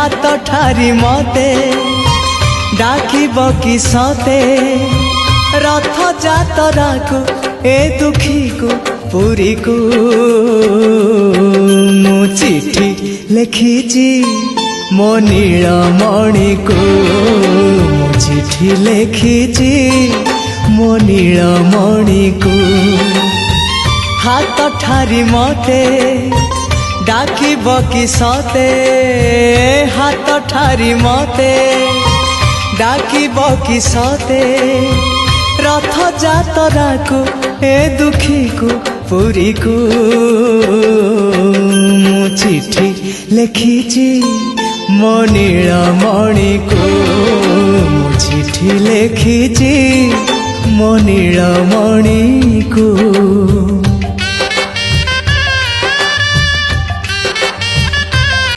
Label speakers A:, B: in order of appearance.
A: हाथ ठारी मते डाकिब कि सते रथ जातरा को ए दुखी को पुरी को मु चिठी लिखिची मो नीलमणि को मु चिठी लिखिची मो नीलमणि को हाथ ठारी मते डाकिब कि सते हाथ ठारी मते डाकिब कि सते रथ जातरा को ए दुखी को पुरी को मु चिठी लिखिची मो नीलमणि को मु चिठी लिखिची मो नीलमणि को।